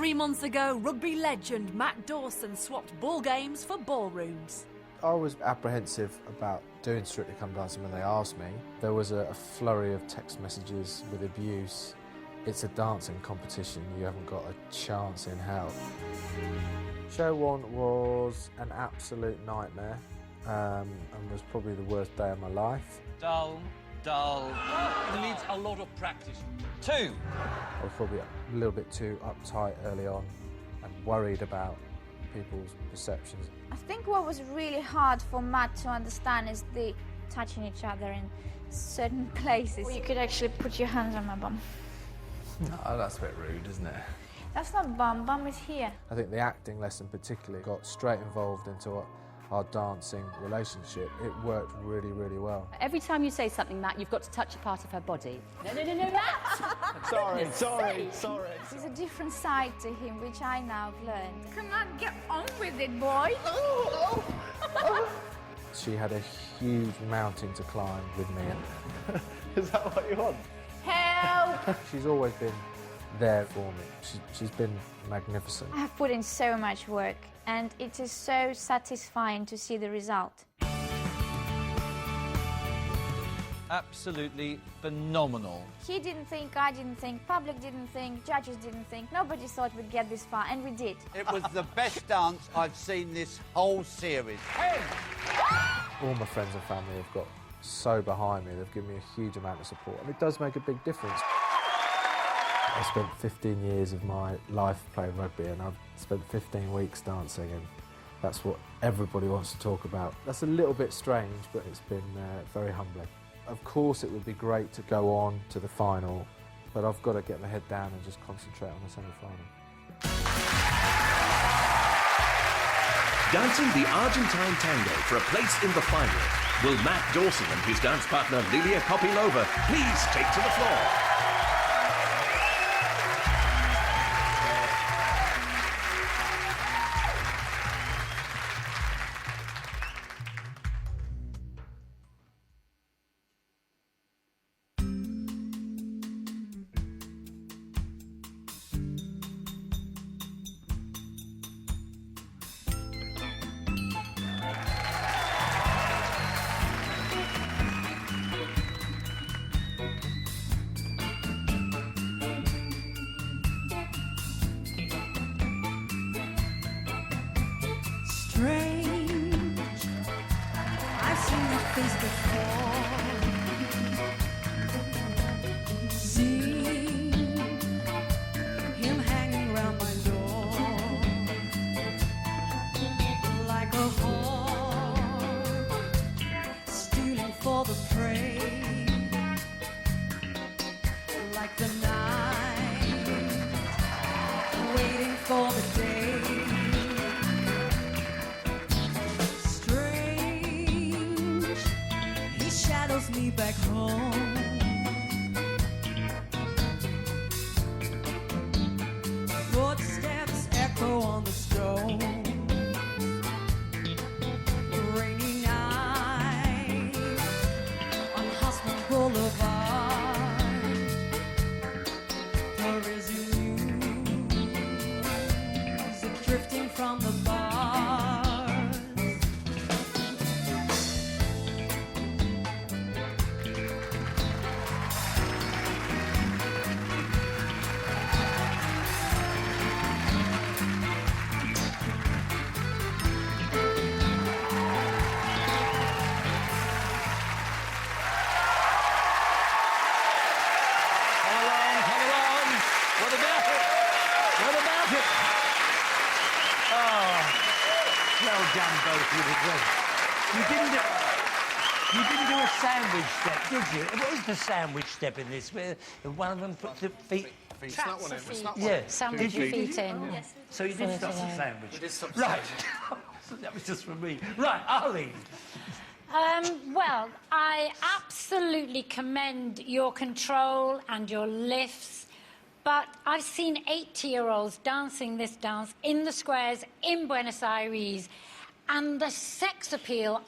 3 months ago, rugby legend Matt Dawson swapped ball games for ballrooms. I was apprehensive about doing Strictly Come Dancing when they asked me. There was a flurry of text messages with abuse. It's a dancing competition, you haven't got a chance in hell. Show 1 was an absolute nightmare and was probably the worst day of my life. Dull. It needs a lot of practice. 2. I was probably a little bit too uptight early on and worried about people's perceptions. I think what was really hard for Matt to understand is the touching each other in certain places. You could actually put your hands on my bum. Oh, that's a bit rude, isn't it? That's not bum, bum is here. I think the acting lesson particularly got straight involved into our dancing relationship. It worked really, really well. Every time you say something, Matt, you've got to touch a part of her body. No, Matt! Sorry. There's a different side to him, which I now have learned. Come on, get on with it, boy. She had a huge mountain to climb with me. Is that what you want? Help! She's always been there for me. She's been magnificent. I have put in so much work, and it is so satisfying to see the result. Absolutely phenomenal. He didn't think, I didn't think, public didn't think, judges didn't think, nobody thought we'd get this far, and we did. It was the best dance I've seen this whole series. All my friends and family have got so behind me. They've given me a huge amount of support, and it does make a big difference. I spent 15 years of my life playing rugby, and I've spent 15 weeks dancing, and that's what everybody wants to talk about. That's a little bit strange, but it's been very humbling. Of course, it would be great to go on to the final, but I've got to get my head down and just concentrate on the semi-final. Dancing the Argentine Tango for a place in the final. Will Matt Dawson and his dance partner Lilia please take to the floor? Strange, I've seen your face before. Seen him hanging around my door like a hawk stealing for the prey, like the night waiting for the day. Me back home. Footsteps echo on the stone. Rainy night on Hospital Boulevard. There is music drifting from the bar. Well done, both of you. You didn't do a sandwich step, did you? What was the sandwich step in this? Where one of them put the feet... Yeah. Sandwich your feet in. Yes. So you did stop the sandwich. Right. That was just for me. Right, Arlene. Well, I absolutely commend your control and your lifts, but I've seen 80-year-olds dancing this dance in the squares in Buenos Aires, and the sex appeal,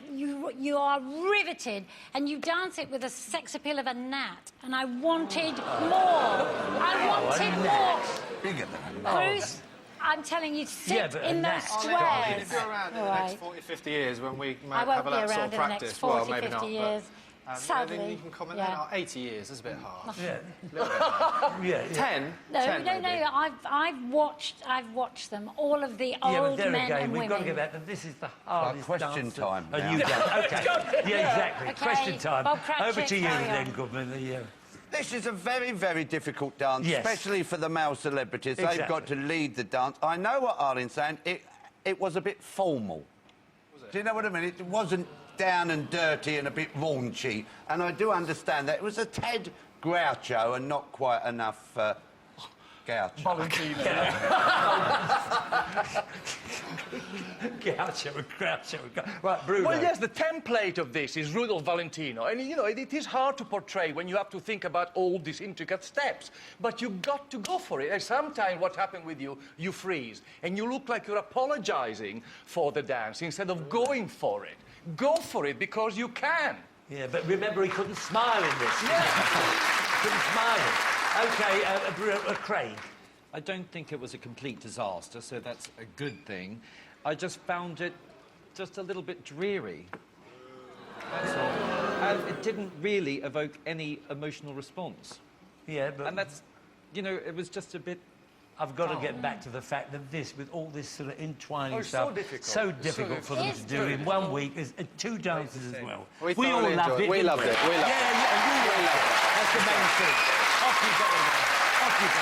you are riveted, and you dance it with the sex appeal of a gnat, and I wanted more. I wanted more. bigger than Bruce, I'm telling you, sit but in a those gnat. squares. If you're around in the next 40, 50 years when we I might won't have a be that sort around of in the practice, next 40, well, maybe 50 not. years. But, Sadly. then you can comment yeah. then. Oh, 80 years is a bit harsh. Yeah. A little bit harsh. Yeah. 10? No, 10 no, maybe. no. I've watched them. All of the Yeah, but old there men again, and we've got to women. get back. This is the hardest question dance time A now. new dance. Okay. Yeah, exactly. Okay. Question time. Bob Cratchit, Over to you carry then, on. Goodman. Yeah. This is a very, very difficult dance, Yes. especially for the male celebrities. Exactly. They've got to lead the dance. I know what Arlene's saying. It was a bit formal. Was it? Do you know what I mean? It wasn't down and dirty and a bit raunchy. And I do understand that. It was a tad Groucho and not quite enough Groucho. Groucho. Right, Bruno. Well, yes, the template of this is Rudolph Valentino, and you know it is hard to portray when you have to think about all these intricate steps. But you've got to go for it. And sometimes what happens with you, you freeze, and you look like you're apologizing for the dance instead of going for it. Go for it because you can. Yeah, but remember he couldn't smile in this. Couldn't smile. OK, Craig. I don't think it was a complete disaster, so that's a good thing. I just found it just a little bit dreary. That's all. And it didn't really evoke any emotional response. Yeah, but... And that's, you know, it was just a bit... I've got to get back to the fact that this, with all this sort of entwining it's stuff, so difficult. for them to do in 1 week. There's 2 dances as well. We all thoroughly loved enjoyed it. it. We didn't loved it. We loved it. Yeah, we loved it. That's the main thing. Off you go, then. Off you go.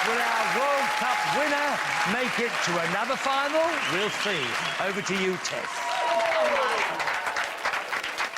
Will our World Cup winner make it to another final? We'll see. Over to you, Tess.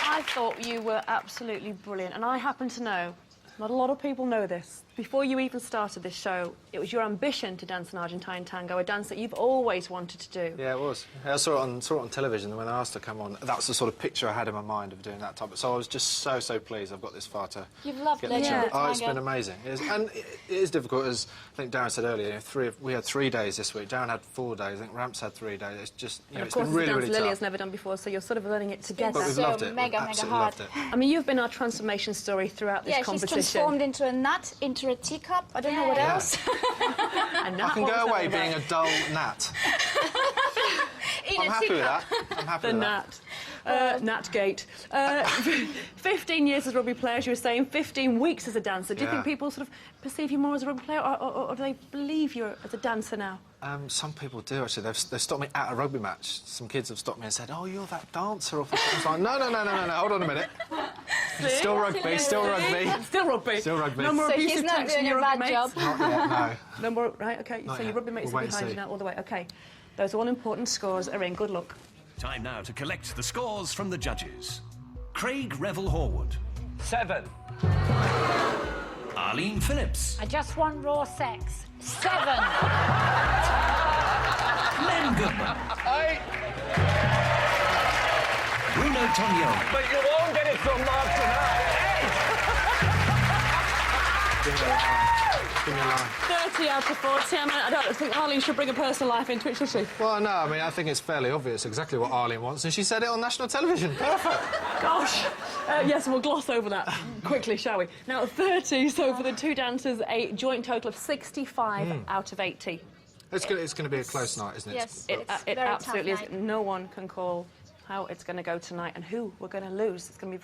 I thought you were absolutely brilliant, and I happen to know, not a lot of people know this, before you even started this show, it was your ambition to dance an Argentine tango, a dance that you've always wanted to do. Yeah, it was. I saw it on television, and when I asked her to come on, that's the sort of picture I had in my mind of doing that type of... So I was just so pleased I've got this far to... You've loved get Lilia, the chance. Oh, it's tango. been amazing. And it is difficult, as I think Darren said earlier, you know, we had 3 days this week, Darren had 4 days, I think Ramps had 3 days. It's just, you know, And of it's course, been really, it's a really dance Lilia's tough. never done before, so you're sort of learning it together. But we've So loved it. mega, We've mega absolutely hard. loved it. I mean, you've been our transformation story throughout this Yeah, she's competition. transformed into a nut, into a teacup. I don't know what else. And I can go away being a dull gnat. In I'm a happy with teacup. that. I'm happy The with that. Gnatgate. 15 years as a rugby player, as you were saying, 15 weeks as a dancer. Do you think people sort of perceive you more as a rugby player, or do they believe you're as a dancer now? Some people do, actually. They've stopped me at a rugby match. Some kids have stopped me and said, oh, you're that dancer off the... I was like, no, hold on a minute. Still rugby, still rugby. Still rugby. Still rugby. No more So abusive he's not texts doing from your a rugby bad mates. job. Not yet, no. No more, right, OK. Not So yet. your rugby mates We'll are wait and behind you see. now all the way. OK. Those all-important scores are in. Good luck. Time now to collect the scores from the judges. Craig Revel-Horwood. 7. Arlene Phillips. I just want raw sex. 7. Len Goodman. 8. Bruno Tognoni. But you won't get it from Mark tonight. 30 out of 40. I mean, I don't think Arlene should bring a personal life into it, should she? Well, no, I mean, I think it's fairly obvious exactly what Arlene wants, and she said it on national television. Perfect. Gosh. Yes, we'll gloss over that quickly, shall we? Now, 30, so for the 2 dancers, a joint total of 65 out of 80. It's going to be a close night, isn't it? Yes, It it's it very absolutely tough is. night. No one can call how it's going to go tonight and who we're going to lose. It's going to be